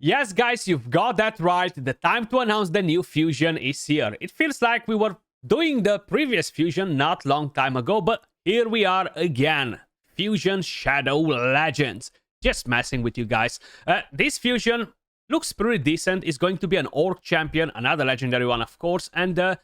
Yes, guys, you've got that right. The time to announce the new fusion is here. It feels like we were doing the previous fusion not long time ago, but here we are again. Fusion Shadow Legends. Just messing with you guys. This fusion looks pretty decent. It's going to be an Orc champion, another legendary one, of course, and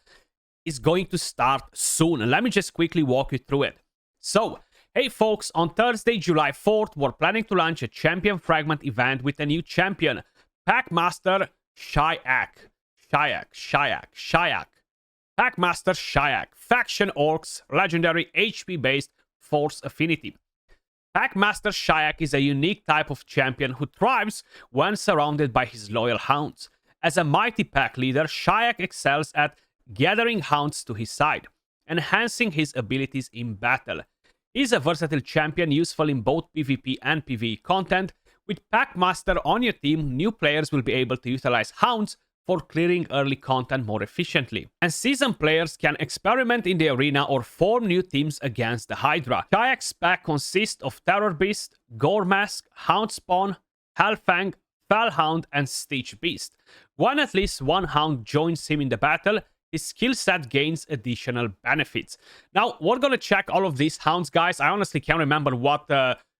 is going to start soon. Let me just quickly walk you through it. So, hey folks, on Thursday, July 4th, we're planning to launch a champion fragment event with a new champion, Packmaster Shayak. Shayak. Packmaster Shayak. Faction Orcs, legendary HP-based Force Affinity. Packmaster Shayak is a unique type of champion who thrives when surrounded by his loyal hounds. As a mighty pack leader, Shayak excels at gathering hounds to his side, enhancing his abilities in battle. He's a versatile champion useful in both PvP and PvE content. With Packmaster on your team, new players will be able to utilize hounds for clearing early content more efficiently. And seasoned players can experiment in the arena or form new teams against the Hydra. Shayak's pack consists of Terror Beast, Gore Mask, Hound Spawn, Hellfang, Fellhound, and Stitch Beast. When at least one hound joins him in the battle, his skill set gains additional benefits. Now, we're gonna check all of these hounds, guys. I honestly can't remember what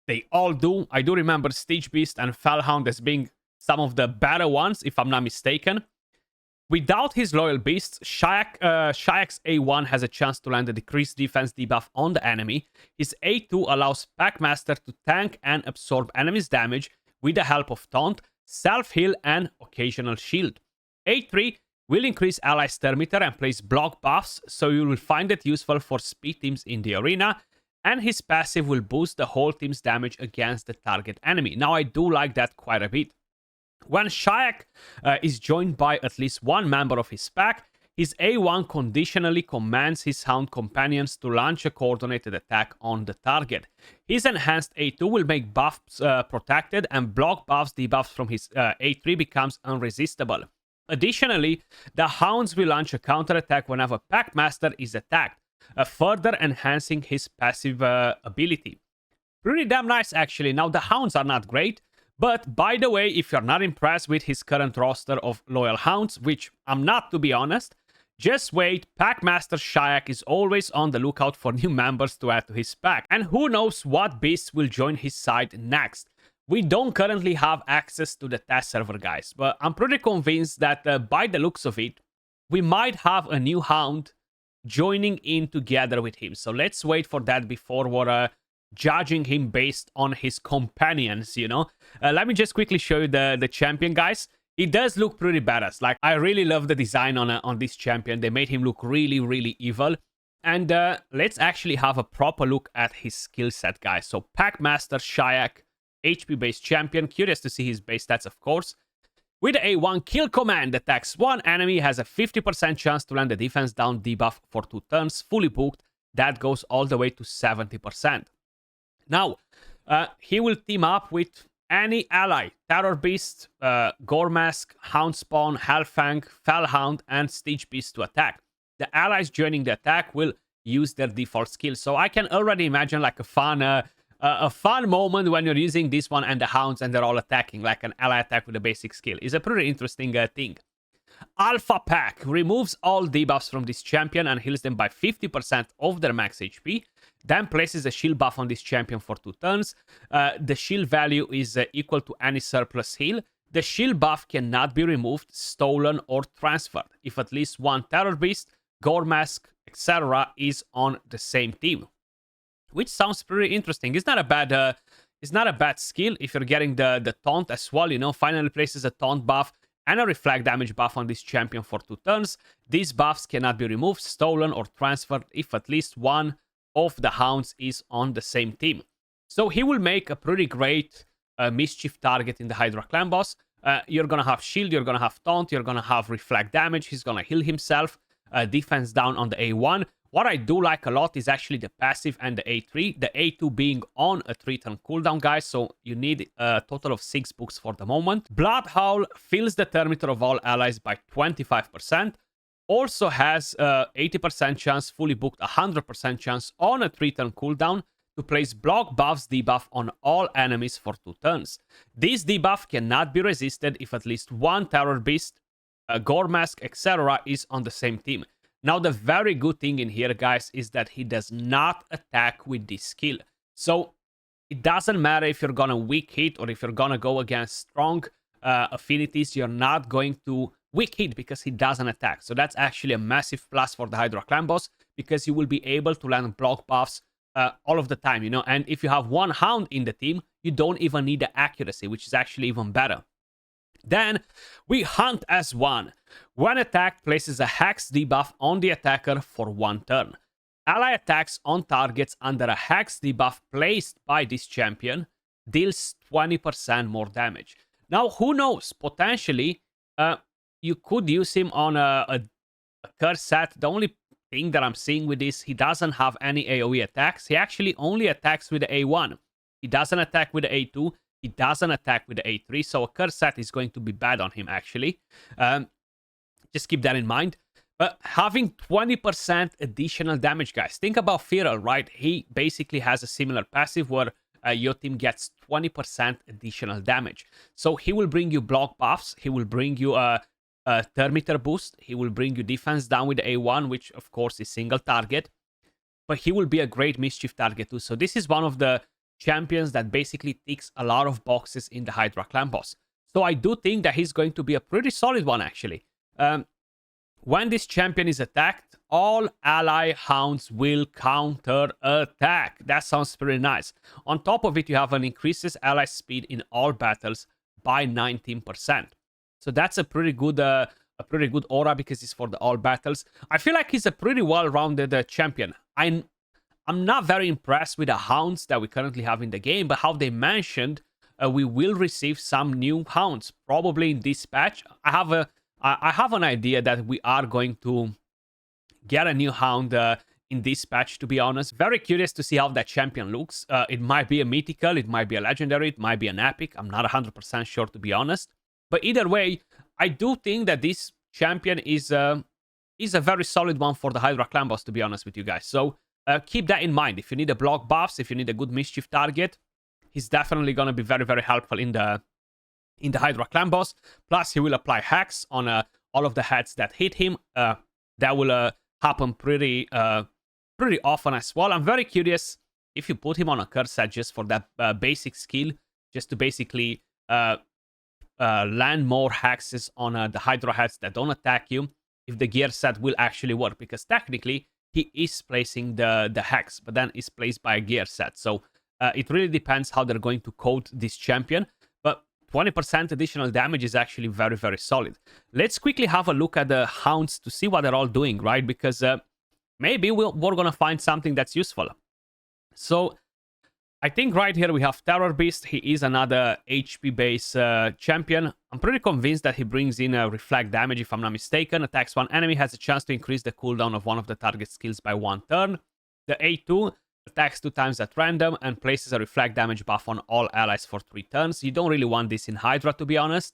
they all do. I do remember Stitch Beast and Fellhound as being some of the better ones, if I'm not mistaken. Without his loyal beasts, Shayak's A1 has a chance to land a decreased defense debuff on the enemy. His A2 allows Packmaster to tank and absorb enemies' damage with the help of Taunt, Self-Heal, and Occasional Shield. A3 will increase ally stir meter and place block buffs, so you will find it useful for speed teams in the arena. And his passive will boost the whole team's damage against the target enemy. Now, I do like that quite a bit. When Shayak is joined by at least one member of his pack, his A1 conditionally commands his hound companions to launch a coordinated attack on the target. His enhanced A2 will make buffs protected, and block buffs debuffs from his A3 becomes unresistible. Additionally, the hounds will launch a counterattack whenever Packmaster is attacked, further enhancing his passive ability. Pretty damn nice, actually. Now, the hounds are not great, but by the way, if you're not impressed with his current roster of loyal hounds, which I'm not, to be honest, just wait. Packmaster Shayak is always on the lookout for new members to add to his pack, and who knows what beasts will join his side next. We don't currently have access to the test server, guys, but I'm pretty convinced that by the looks of it, we might have a new hound joining in together with him. So let's wait for that before we're judging him based on his companions, you know. Let me just quickly show you the champion, guys. He does look pretty badass. Like, I really love the design on this champion. They made him look really, really evil. And let's actually have a proper look at his skill set, guys. So Packmaster Shayak, HP-based champion. Curious to see his base stats, of course. With the A1, kill command attacks one enemy, has a 50% chance to land the defense down debuff for 2 turns, fully booked. That goes all the way to 70%. Now, he will team up with any ally, Terror Beast, Gore Mask, Hound Spawn, Hellfang, Fellhound, and Stitch Beast to attack. The allies joining the attack will use their default skill. So I can already imagine like a fun moment when you're using this one and the hounds and they're all attacking, like an ally attack with a basic skill. It's a pretty interesting thing. Alpha Pack removes all debuffs from this champion and heals them by 50% of their max HP. Then places a shield buff on this champion for 2 turns. The shield value is equal to any surplus heal. The shield buff cannot be removed, stolen, or transferred if at least one Terror Beast, Gore Mask, etc. is on the same team. Which sounds pretty interesting. It's not a bad skill if you're getting the taunt as well, you know. Finally places a taunt buff and a reflect damage buff on this champion for 2 turns. These buffs cannot be removed, stolen, or transferred if at least one of the hounds is on the same team. So he will make a pretty great mischief target in the Hydra clan boss. You're gonna have shield, you're gonna have taunt, you're gonna have reflect damage. He's gonna heal himself, defense down on the A1. What I do like a lot is actually the passive and the A3. The A2 being on a 3-turn cooldown, guys, so you need a total of 6 books for the moment. Blood Howl fills the turn meter of all allies by 25%. Also has 80% chance, fully booked 100% chance on a 3-turn cooldown. to place block buffs debuff on all enemies for 2 turns. This debuff cannot be resisted if at least one Terror Beast, a Gore Mask, etc. is on the same team. Now, the very good thing in here, guys, is that he does not attack with this skill. So, it doesn't matter if you're gonna weak hit or if you're gonna go against strong affinities, you're not going to weak hit because he doesn't attack. So that's actually a massive plus for the Hydra clan boss, because you will be able to land block buffs all of the time, you know. And if you have one hound in the team, you don't even need the accuracy, which is actually even better. Then we hunt as one. When attacked, places a hex debuff on the attacker for 1 turn. Ally attacks on targets under a hex debuff placed by this champion deals 20% more damage. Now, who knows? Potentially, you could use him on a curse set. The only thing that I'm seeing with this, he doesn't have any AoE attacks. He actually only attacks with the A1. He doesn't attack with the A2. He doesn't attack with the A3. So a curse set is going to be bad on him, actually. Just keep that in mind. But having 20% additional damage, guys. Think about Feral, right? He basically has a similar passive where your team gets 20% additional damage. So he will bring you block buffs. He will bring you a thermometer boost. He will bring you defense down with the A1, which of course is single target. But he will be a great mischief target too. So this is one of the champions that basically ticks a lot of boxes in the Hydra clan boss. So I do think that he's going to be a pretty solid one, actually. When this champion is attacked, all ally hounds will counter-attack. That sounds pretty nice. On top of it, you have an increases ally speed in all battles by 19%. So that's a pretty good aura because it's for the all battles. I feel like he's a pretty well-rounded champion. I'm not very impressed with the hounds that we currently have in the game, but how they mentioned we will receive some new hounds probably in this patch. I have an idea that we are going to get a new hound in this patch, to be honest. Very curious to see how that champion looks. It might be a mythical, it might be a legendary, it might be an epic. I'm not 100% sure, to be honest. But either way, I do think that this champion is a very solid one for the Hydra clan boss, to be honest with you guys. So keep that in mind. If you need a block buffs, if you need a good mischief target, he's definitely going to be very, very helpful in the Hydra clan boss. Plus, he will apply hacks on all of the heads that hit him. That will happen pretty often as well. I'm very curious if you put him on a curse set just for that basic skill, just to basically land more hexes on the Hydra heads that don't attack you, if the gear set will actually work. Because technically, he is placing the hex, but then it's placed by a gear set. So it really depends how they're going to code this champion. 20% additional damage is actually very, very solid. Let's quickly have a look at the hounds to see what they're all doing, right? Because maybe we're going to find something that's useful. So I think right here we have Terror Beast. He is another HP-based champion. I'm pretty convinced that he brings in reflect damage, if I'm not mistaken. Attacks one enemy, has a chance to increase the cooldown of one of the target skills by 1 turn. The A2 attacks 2 times at random and places a reflect damage buff on all allies for 3 turns. You don't really want this in Hydra, to be honest.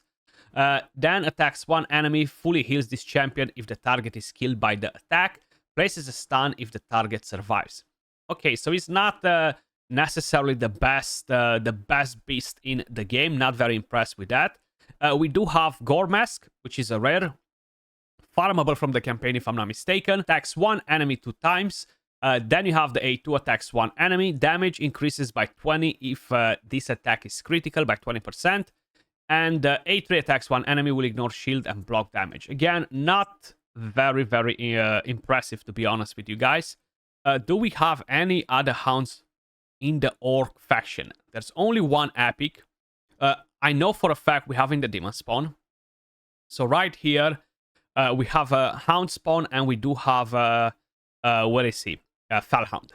Then attacks one enemy, fully heals this champion if the target is killed by the attack. Places a stun if the target survives. Okay, so he's not necessarily the best beast in the game. Not very impressed with that. We do have Gore Mask, which is a rare. Farmable from the campaign, if I'm not mistaken. Attacks one enemy 2 times. Then you have the A2 attacks one enemy. Damage increases by 20 if this attack is critical by 20%. And A3 attacks one enemy, will ignore shield and block damage. Again, not very, very impressive, to be honest with you guys. Do we have any other hounds in the Orc faction? There's only one epic. I know for a fact we have in the Demon Spawn. So right here, we have a Hound Spawn and we do have, where is he? Fellhound.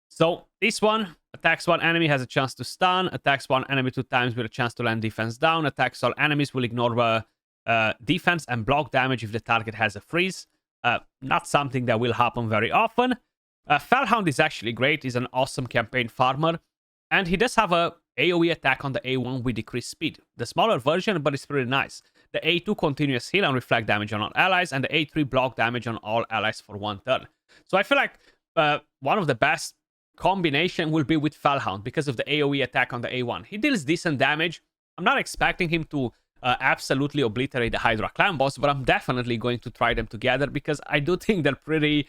So this one attacks one enemy, has a chance to stun, attacks one enemy 2 times with a chance to land defense down, attacks all enemies, will ignore defense and block damage if the target has a freeze. Not something that will happen very often. Fellhound is actually great. He's an awesome campaign farmer. And he does have a AoE attack on the A1 with decreased speed. The smaller version, but it's pretty nice. The A2 continuous heal and reflect damage on all allies, and the A3 block damage on all allies for 1 turn. So I feel like one of the best combination will be with Hound because of the AoE attack on the A1. He deals decent damage. I'm not expecting him to absolutely obliterate the Hydra clan boss, but I'm definitely going to try them together because I do think they're pretty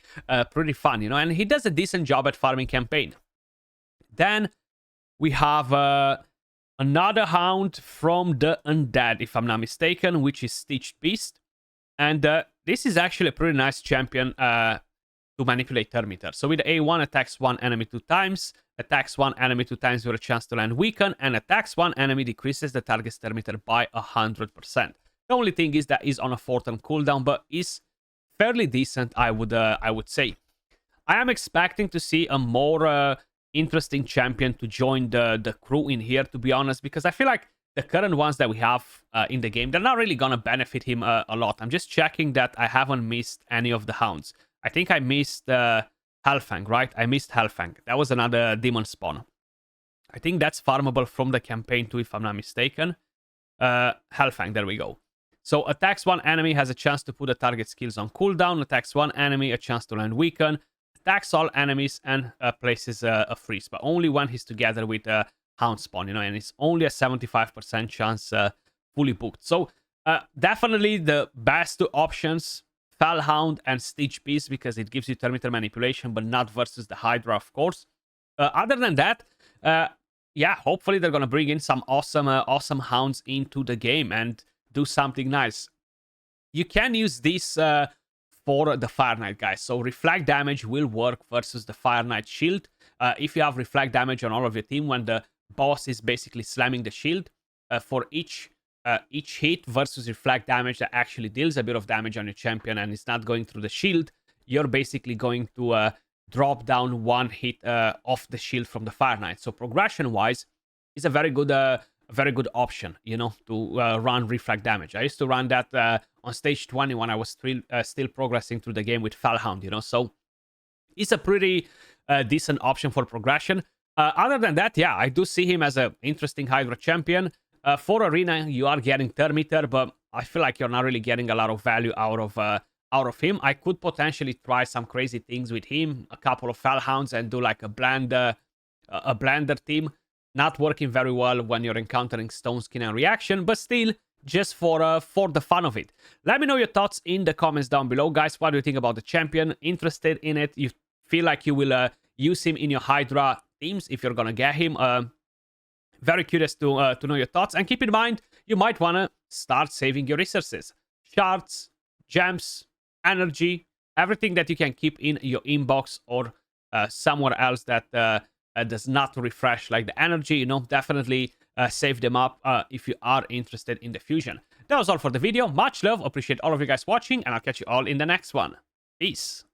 fun, you know, and he does a decent job at farming campaign. Then we have another Hound from the Undead, if I'm not mistaken, which is Stitched Beast. And this is actually a pretty nice champion to manipulate Termiter. So with A1, attacks one enemy 2 times, attacks one enemy 2 times with a chance to land weaken, and attacks one enemy decreases the target's Termiter by 100%. The only thing is that is on a 4-turn cooldown, but is fairly decent, I would say. I am expecting to see a more interesting champion to join the crew in here, to be honest, because I feel like the current ones that we have in the game, they're not really gonna benefit him a lot. I'm just checking that I haven't missed any of the hounds. I think I missed Hellfang, right? I missed Hellfang. That was another demon spawn. I think that's farmable from the campaign too, if I'm not mistaken. Hellfang, there we go. So attacks one enemy, has a chance to put the target skills on cooldown. Attacks one enemy, a chance to land weaken. Attacks all enemies and places a freeze, but only when he's together with Hound spawn, you know, and it's only a 75% chance fully booked. So definitely the best two options, Hound and Stitched Beast, because it gives you Termiter manipulation, but not versus the Hydra, of course. Other than that, yeah, hopefully they're gonna bring in some awesome Hounds into the game and do something nice. You can use this for the Fire Knight, guys. So reflect damage will work versus the Fire Knight shield. If you have reflect damage on all of your team when the boss is basically slamming the shield, for each hit versus reflect damage that actually deals a bit of damage on your champion and it's not going through the shield, you're basically going to drop down one hit off the shield from the Fire Knight. So progression wise, is a very good option, you know, to run reflect damage. I used to run that on stage 20 when I was still progressing through the game with Hound, you know, so it's a pretty decent option for progression. Other than that, yeah, I do see him as an interesting Hydra champion. For Arena, you are getting Termiter, but I feel like you're not really getting a lot of value out of him. I could potentially try some crazy things with him, a couple of Hounds, and do like a blender team. Not working very well when you're encountering Stone Skin and Reaction, but still, just for the fun of it. Let me know your thoughts in the comments down below, guys. What do you think about the champion? Interested in it? You feel like you will use him in your Hydra teams if you're gonna get him? Very curious to know your thoughts. And keep in mind, you might want to start saving your resources. Shards, gems, energy, everything that you can keep in your inbox or somewhere else that does not refresh, like the energy, you know, definitely save them up if you are interested in the fusion. That was all for the video. Much love. Appreciate all of you guys watching, and I'll catch you all in the next one. Peace.